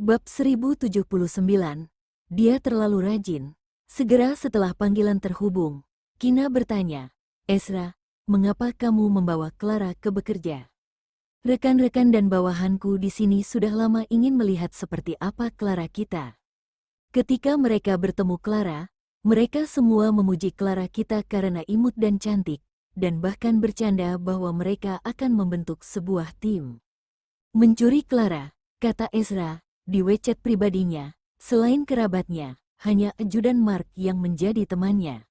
Bab 1079. Dia terlalu rajin. Segera setelah panggilan terhubung, Kina bertanya, "Ezra, mengapa kamu membawa Clara ke bekerja?" "Rekan-rekan dan bawahanku di sini sudah lama ingin melihat seperti apa Clara kita." Ketika mereka bertemu Clara, mereka semua memuji Clara kita karena imut dan cantik, dan bahkan bercanda bahwa mereka akan membentuk sebuah tim. "Mencuri Clara," kata Ezra di WeChat pribadinya. Selain kerabatnya, hanya ajudan Mark yang menjadi temannya.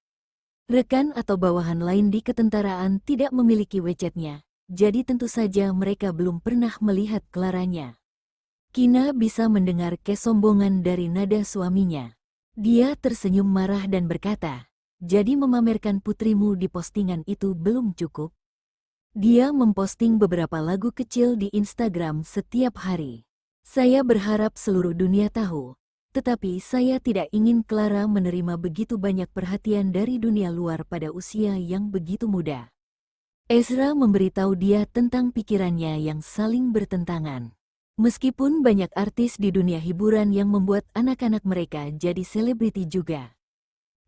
Rekan atau bawahan lain di ketentaraan tidak memiliki WeChat-nya, jadi tentu saja mereka belum pernah melihat Claranya. Kina bisa mendengar kesombongan dari nada suaminya. Dia tersenyum marah dan berkata, "Jadi memamerkan putrimu di postingan itu belum cukup?" Dia memposting beberapa lagu kecil di Instagram setiap hari. "Saya berharap seluruh dunia tahu, tetapi saya tidak ingin Clara menerima begitu banyak perhatian dari dunia luar pada usia yang begitu muda." Ezra memberitahu dia tentang pikirannya yang saling bertentangan. Meskipun banyak artis di dunia hiburan yang membuat anak-anak mereka jadi selebriti juga,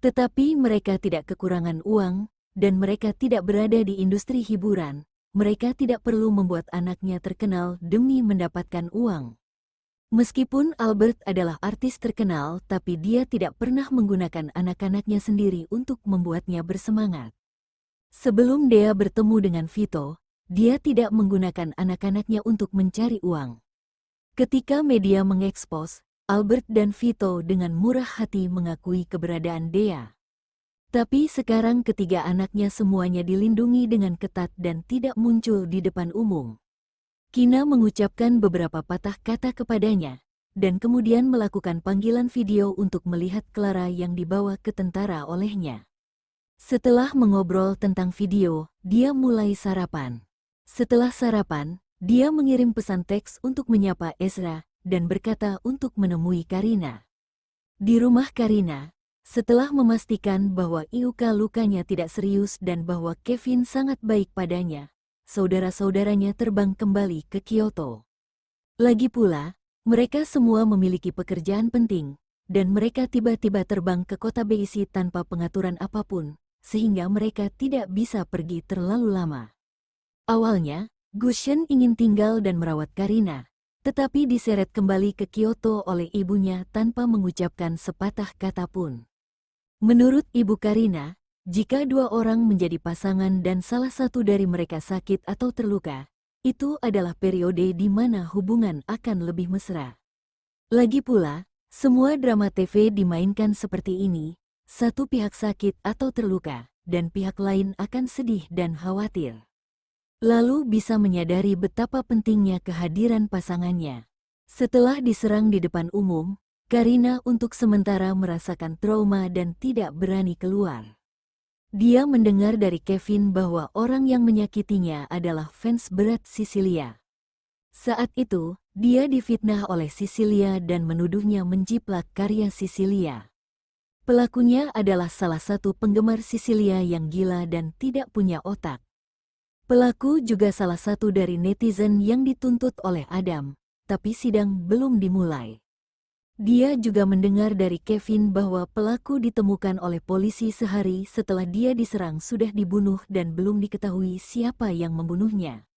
tetapi mereka tidak kekurangan uang, dan mereka tidak berada di industri hiburan. Mereka tidak perlu membuat anaknya terkenal demi mendapatkan uang. Meskipun Albert adalah artis terkenal, tapi dia tidak pernah menggunakan anak-anaknya sendiri untuk membuatnya bersemangat. Sebelum Dea bertemu dengan Vito, dia tidak menggunakan anak-anaknya untuk mencari uang. Ketika media mengekspos, Albert dan Vito dengan murah hati mengakui keberadaan Dea. Tapi sekarang ketiga anaknya semuanya dilindungi dengan ketat dan tidak muncul di depan umum. Kina mengucapkan beberapa patah kata kepadanya, dan kemudian melakukan panggilan video untuk melihat Clara yang dibawa ke tentara olehnya. Setelah mengobrol tentang video, dia mulai sarapan. Setelah sarapan, dia mengirim pesan teks untuk menyapa Ezra, dan berkata untuk menemui Karina. Di rumah Karina, setelah memastikan bahwa luka-lukanya tidak serius dan bahwa Kevin sangat baik padanya, saudara-saudaranya terbang kembali ke Kyoto. Lagi pula, mereka semua memiliki pekerjaan penting, dan mereka tiba-tiba terbang ke kota Beisi tanpa pengaturan apapun, sehingga mereka tidak bisa pergi terlalu lama. Awalnya, Gushen ingin tinggal dan merawat Karina, tetapi diseret kembali ke Kyoto oleh ibunya tanpa mengucapkan sepatah kata pun. Menurut ibu Karina, jika dua orang menjadi pasangan dan salah satu dari mereka sakit atau terluka, itu adalah periode di mana hubungan akan lebih mesra. Lagi pula, semua drama TV dimainkan seperti ini, satu pihak sakit atau terluka, dan pihak lain akan sedih dan khawatir. Lalu bisa menyadari betapa pentingnya kehadiran pasangannya. Setelah diserang di depan umum, Karina untuk sementara merasakan trauma dan tidak berani keluar. Dia mendengar dari Kevin bahwa orang yang menyakitinya adalah fans berat Sisilia. Saat itu, dia difitnah oleh Sisilia dan menuduhnya menjiplak karya Sisilia. Pelakunya adalah salah satu penggemar Sisilia yang gila dan tidak punya otak. Pelaku juga salah satu dari netizen yang dituntut oleh Adam, tapi sidang belum dimulai. Dia juga mendengar dari Kevin bahwa pelaku ditemukan oleh polisi sehari setelah dia diserang sudah dibunuh dan belum diketahui siapa yang membunuhnya.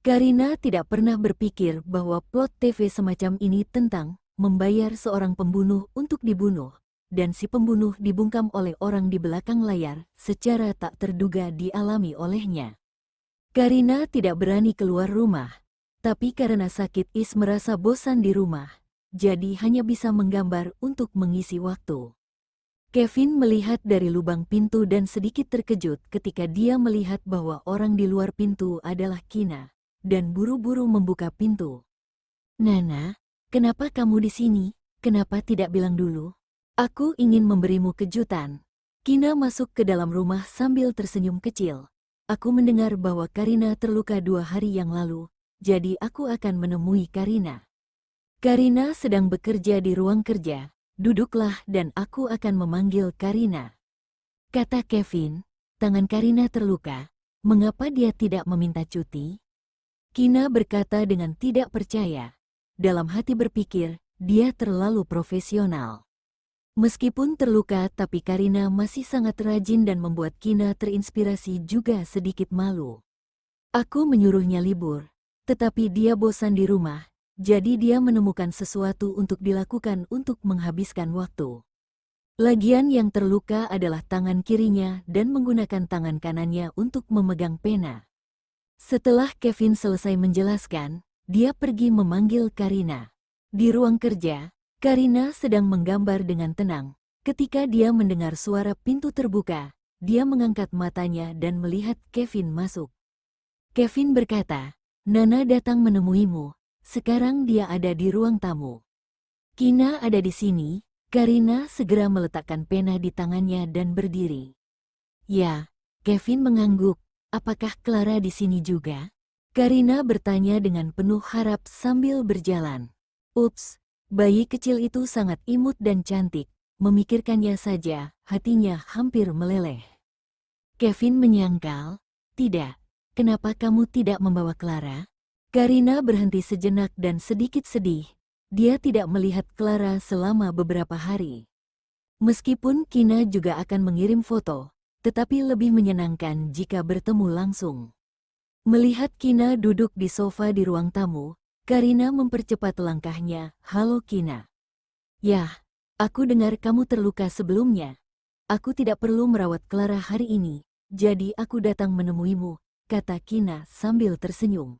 Karina tidak pernah berpikir bahwa plot TV semacam ini tentang membayar seorang pembunuh untuk dibunuh, dan si pembunuh dibungkam oleh orang di belakang layar secara tak terduga dialami olehnya. Karina tidak berani keluar rumah, tapi karena sakit merasa bosan di rumah, jadi hanya bisa menggambar untuk mengisi waktu. Kevin melihat dari lubang pintu dan sedikit terkejut ketika dia melihat bahwa orang di luar pintu adalah Kina, dan buru-buru membuka pintu. "Nana, kenapa kamu di sini? Kenapa tidak bilang dulu? Aku ingin memberimu kejutan." Kina masuk ke dalam rumah sambil tersenyum kecil. "Aku mendengar bahwa Karina terluka 2 hari yang lalu, jadi aku akan menemui Karina. Karina sedang bekerja di ruang kerja, duduklah dan aku akan memanggil Karina." Kata Kevin, tangan Karina terluka, mengapa dia tidak meminta cuti? Kina berkata dengan tidak percaya. Dalam hati berpikir, dia terlalu profesional. Meskipun terluka, tapi Karina masih sangat rajin dan membuat Kina terinspirasi juga sedikit malu. Aku menyuruhnya libur, tetapi dia bosan di rumah, jadi dia menemukan sesuatu untuk dilakukan untuk menghabiskan waktu. Lagian yang terluka adalah tangan kirinya dan menggunakan tangan kanannya untuk memegang pena. Setelah Kevin selesai menjelaskan, dia pergi memanggil Karina. Di ruang kerja, Karina sedang menggambar dengan tenang. Ketika dia mendengar suara pintu terbuka, dia mengangkat matanya dan melihat Kevin masuk. Kevin berkata, "Nana datang menemuimu, sekarang dia ada di ruang tamu." "Kina ada di sini." Karina segera meletakkan pena di tangannya dan berdiri. "Ya." Kevin mengangguk. "Apakah Clara di sini juga?" Karina bertanya dengan penuh harap sambil berjalan. "Ups, bayi kecil itu sangat imut dan cantik." Memikirkannya saja, hatinya hampir meleleh. Kevin menyangkal, "Tidak, kenapa kamu tidak membawa Clara?" Karina berhenti sejenak dan sedikit sedih. Dia tidak melihat Clara selama beberapa hari. Meskipun Kina juga akan mengirim foto, tetapi lebih menyenangkan jika bertemu langsung. Melihat Kina duduk di sofa di ruang tamu, Karina mempercepat langkahnya. "Halo Kina." "Yah, aku dengar kamu terluka sebelumnya. Aku tidak perlu merawat Clara hari ini, jadi aku datang menemuimu," kata Kina sambil tersenyum.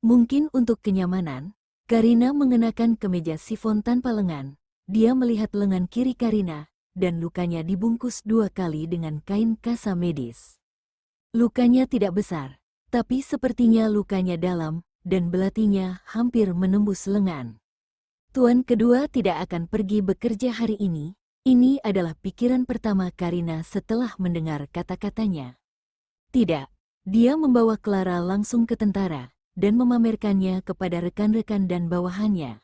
Mungkin untuk kenyamanan, Karina mengenakan kemeja sifon tanpa lengan. Dia melihat lengan kiri Karina, dan lukanya dibungkus 2 kali dengan kain kasa medis. Lukanya tidak besar, tapi sepertinya lukanya dalam, dan belatinya hampir menembus lengan. Tuan kedua tidak akan pergi bekerja hari ini. Ini adalah pikiran pertama Karina setelah mendengar kata-katanya. Tidak, dia membawa Clara langsung ke tentara dan memamerkannya kepada rekan-rekan dan bawahannya.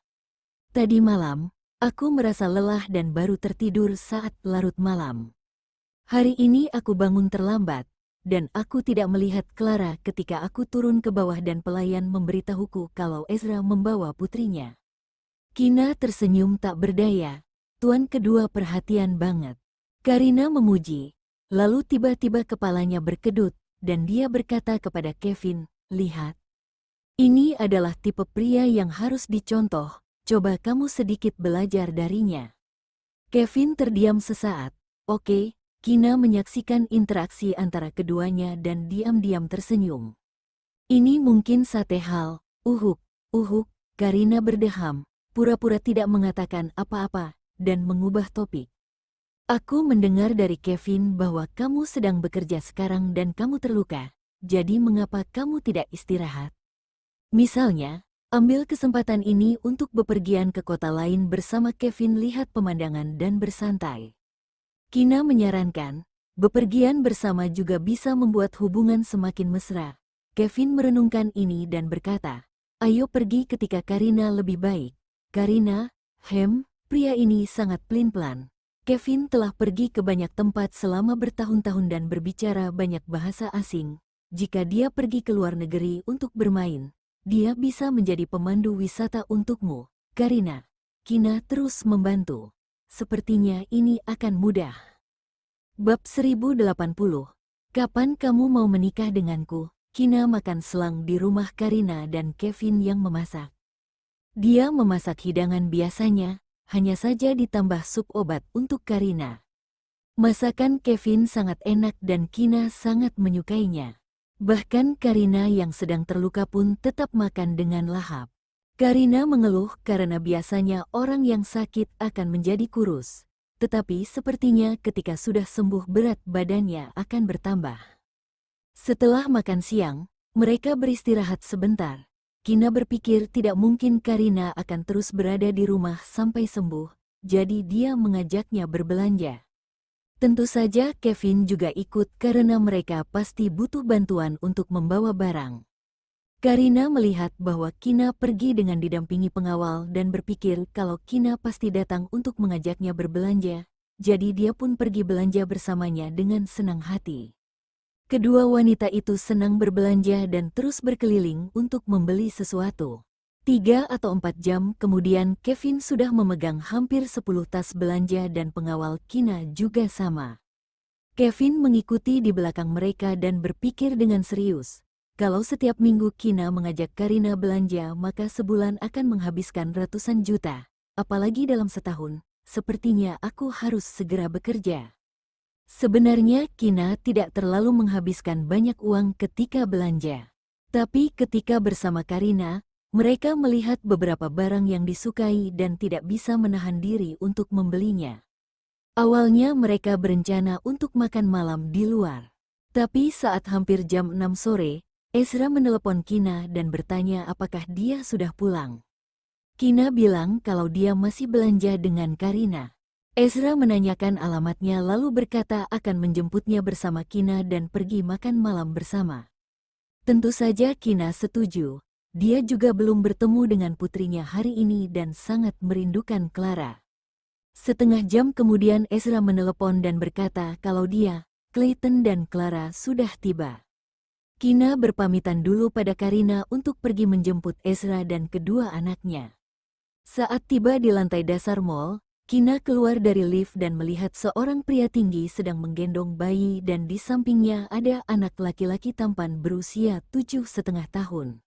"Tadi malam, aku merasa lelah dan baru tertidur saat larut malam. Hari ini aku bangun terlambat, dan aku tidak melihat Clara ketika aku turun ke bawah dan pelayan memberitahuku kalau Ezra membawa putrinya." Kina tersenyum tak berdaya. Tuan kedua perhatian banget. Karina memuji, lalu tiba-tiba kepalanya berkedut, dan dia berkata kepada Kevin, "Lihat. Ini adalah tipe pria yang harus dicontoh, coba kamu sedikit belajar darinya." Kevin terdiam sesaat. "Oke." Kina menyaksikan interaksi antara keduanya dan diam-diam tersenyum. "Ini mungkin sate hal." "Uhuk, uhuk." Karina berdeham, pura-pura tidak mengatakan apa-apa, dan mengubah topik. "Aku mendengar dari Kevin bahwa kamu sedang bekerja sekarang dan kamu terluka, jadi mengapa kamu tidak istirahat? Misalnya, ambil kesempatan ini untuk bepergian ke kota lain bersama Kevin, lihat pemandangan dan bersantai." Kina menyarankan, bepergian bersama juga bisa membuat hubungan semakin mesra. Kevin merenungkan ini dan berkata, "Ayo pergi ketika Karina lebih baik." Karina, pria ini sangat pelin-pelan. Kevin telah pergi ke banyak tempat selama bertahun-tahun dan berbicara banyak bahasa asing. Jika dia pergi ke luar negeri untuk bermain, dia bisa menjadi pemandu wisata untukmu, Karina. Kina terus membantu. Sepertinya ini akan mudah. Bab 1080. Kapan kamu mau menikah denganku? Kina makan selang di rumah Karina dan Kevin yang memasak. Dia memasak hidangan biasanya, hanya saja ditambah sup obat untuk Karina. Masakan Kevin sangat enak dan Kina sangat menyukainya. Bahkan Karina yang sedang terluka pun tetap makan dengan lahap. Karina mengeluh karena biasanya orang yang sakit akan menjadi kurus. Tetapi sepertinya ketika sudah sembuh berat badannya akan bertambah. Setelah makan siang, mereka beristirahat sebentar. Kina berpikir tidak mungkin Karina akan terus berada di rumah sampai sembuh, jadi dia mengajaknya berbelanja. Tentu saja Kevin juga ikut karena mereka pasti butuh bantuan untuk membawa barang. Karina melihat bahwa Kina pergi dengan didampingi pengawal dan berpikir kalau Kina pasti datang untuk mengajaknya berbelanja, jadi dia pun pergi belanja bersamanya dengan senang hati. Kedua wanita itu senang berbelanja dan terus berkeliling untuk membeli sesuatu. 3 atau 4 jam kemudian Kevin sudah memegang hampir 10 tas belanja dan pengawal Kina juga sama. Kevin mengikuti di belakang mereka dan berpikir dengan serius. Kalau setiap minggu Kina mengajak Karina belanja maka sebulan akan menghabiskan ratusan juta. Apalagi dalam setahun, sepertinya aku harus segera bekerja. Sebenarnya Kina tidak terlalu menghabiskan banyak uang ketika belanja. Tapi ketika bersama Karina, mereka melihat beberapa barang yang disukai dan tidak bisa menahan diri untuk membelinya. Awalnya mereka berencana untuk makan malam di luar. Tapi saat hampir jam 6 sore, Ezra menelepon Kina dan bertanya apakah dia sudah pulang. Kina bilang kalau dia masih belanja dengan Karina. Ezra menanyakan alamatnya lalu berkata akan menjemputnya bersama Kina dan pergi makan malam bersama. Tentu saja Kina setuju. Dia juga belum bertemu dengan putrinya hari ini dan sangat merindukan Clara. Setengah jam kemudian Ezra menelepon dan berkata kalau dia, Clayton dan Clara sudah tiba. Kina berpamitan dulu pada Karina untuk pergi menjemput Ezra dan kedua anaknya. Saat tiba di lantai dasar mall, Kina keluar dari lift dan melihat seorang pria tinggi sedang menggendong bayi dan di sampingnya ada anak laki-laki tampan berusia 7,5 tahun.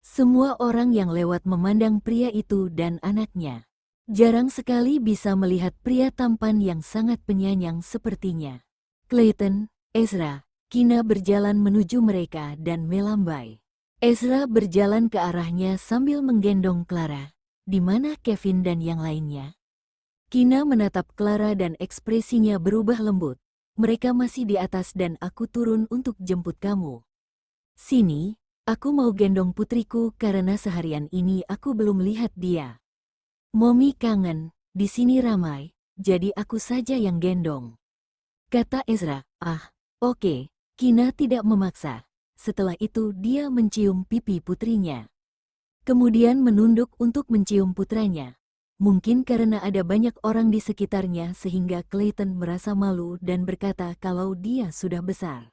Semua orang yang lewat memandang pria itu dan anaknya. Jarang sekali bisa melihat pria tampan yang sangat penyayang sepertinya. Clayton, Ezra, Kina berjalan menuju mereka dan melambai. Ezra berjalan ke arahnya sambil menggendong Clara. Di mana Kevin dan yang lainnya? Kina menatap Clara dan ekspresinya berubah lembut. Mereka masih di atas dan aku turun untuk jemput kamu. Sini. Aku mau gendong putriku karena seharian ini aku belum lihat dia. Mommy kangen, di sini ramai, jadi aku saja yang gendong. Kata Ezra, oke. Kina tidak memaksa. Setelah itu dia mencium pipi putrinya. Kemudian menunduk untuk mencium putranya. Mungkin karena ada banyak orang di sekitarnya sehingga Clayton merasa malu dan berkata kalau dia sudah besar.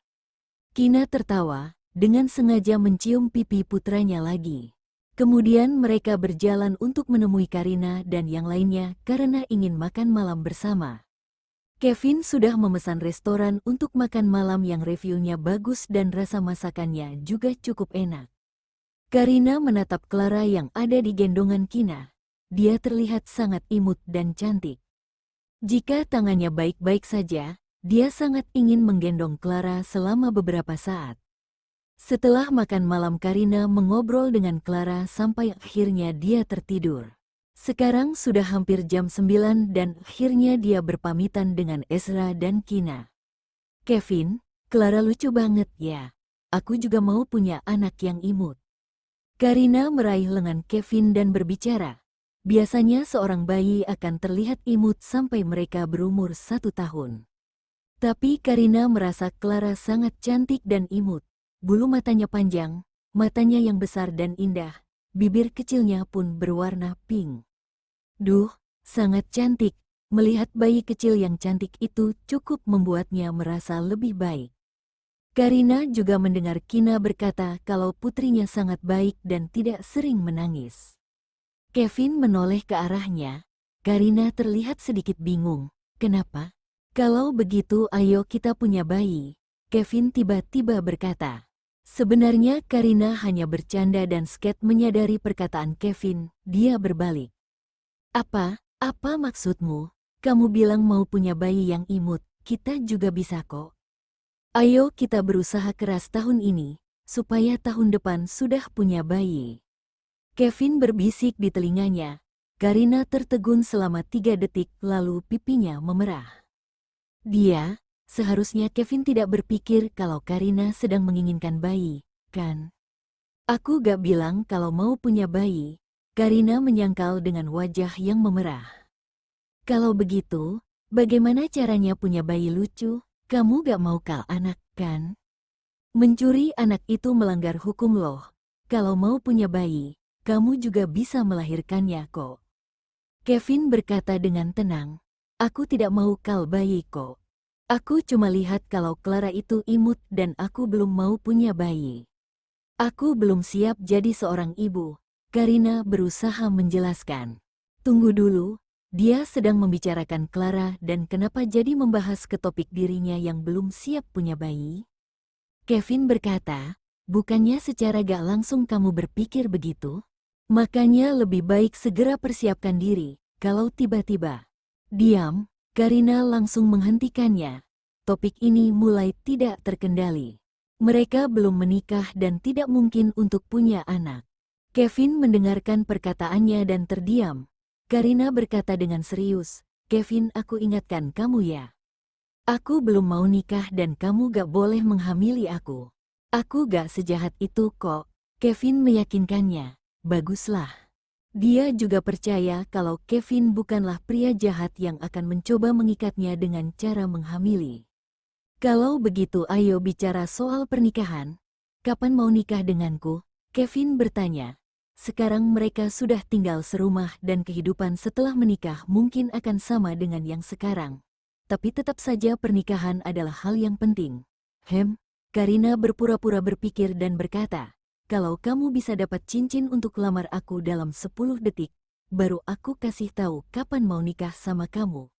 Kina tertawa. Dengan sengaja mencium pipi putranya lagi. Kemudian mereka berjalan untuk menemui Karina dan yang lainnya karena ingin makan malam bersama. Kevin sudah memesan restoran untuk makan malam yang reviewnya bagus dan rasa masakannya juga cukup enak. Karina menatap Clara yang ada di gendongan Kina. Dia terlihat sangat imut dan cantik. Jika tangannya baik-baik saja, dia sangat ingin menggendong Clara selama beberapa saat. Setelah makan malam Karina mengobrol dengan Clara sampai akhirnya dia tertidur. Sekarang sudah hampir jam 9 dan akhirnya dia berpamitan dengan Ezra dan Kina. Kevin, Clara lucu banget ya. Aku juga mau punya anak yang imut. Karina meraih lengan Kevin dan berbicara. Biasanya seorang bayi akan terlihat imut sampai mereka berumur 1 tahun. Tapi Karina merasa Clara sangat cantik dan imut. Bulu matanya panjang, matanya yang besar dan indah, bibir kecilnya pun berwarna pink. Duh, sangat cantik. Melihat bayi kecil yang cantik itu cukup membuatnya merasa lebih baik. Karina juga mendengar Kina berkata kalau putrinya sangat baik dan tidak sering menangis. Kevin menoleh ke arahnya. Karina terlihat sedikit bingung. Kenapa? Kalau begitu ayo kita punya bayi. Kevin tiba-tiba berkata. Sebenarnya Karina hanya bercanda dan Skate menyadari perkataan Kevin, dia berbalik. Apa maksudmu? Kamu bilang mau punya bayi yang imut, kita juga bisa kok. Ayo kita berusaha keras tahun ini, supaya tahun depan sudah punya bayi. Kevin berbisik di telinganya. Karina tertegun selama 3 detik lalu pipinya memerah. Seharusnya Kevin tidak berpikir kalau Karina sedang menginginkan bayi, kan? Aku gak bilang kalau mau punya bayi. Karina menyangkal dengan wajah yang memerah. Kalau begitu, bagaimana caranya punya bayi lucu? Kamu gak mau anak, kan? Mencuri anak itu melanggar hukum loh. Kalau mau punya bayi, kamu juga bisa melahirkannya kok. Kevin berkata dengan tenang. Aku tidak mau bayi kok. Aku cuma lihat kalau Clara itu imut dan aku belum mau punya bayi. Aku belum siap jadi seorang ibu. Karina berusaha menjelaskan. Tunggu dulu, dia sedang membicarakan Clara dan kenapa jadi membahas ke topik dirinya yang belum siap punya bayi? Kevin berkata, bukannya secara gak langsung kamu berpikir begitu? Makanya lebih baik segera persiapkan diri, kalau tiba-tiba. Diam, Karina langsung menghentikannya. Topik ini mulai tidak terkendali. Mereka belum menikah dan tidak mungkin untuk punya anak. Kevin mendengarkan perkataannya dan terdiam. Karina berkata dengan serius, Kevin, aku ingatkan kamu ya. Aku belum mau nikah dan kamu gak boleh menghamili aku. Aku gak sejahat itu kok. Kevin meyakinkannya. Baguslah. Dia juga percaya kalau Kevin bukanlah pria jahat yang akan mencoba mengikatnya dengan cara menghamili. Kalau begitu ayo bicara soal pernikahan. Kapan mau nikah denganku? Kevin bertanya. Sekarang mereka sudah tinggal serumah dan kehidupan setelah menikah mungkin akan sama dengan yang sekarang. Tapi tetap saja pernikahan adalah hal yang penting. Karina berpura-pura berpikir dan berkata, kalau kamu bisa dapat cincin untuk lamar aku dalam 10 detik, baru aku kasih tahu kapan mau nikah sama kamu.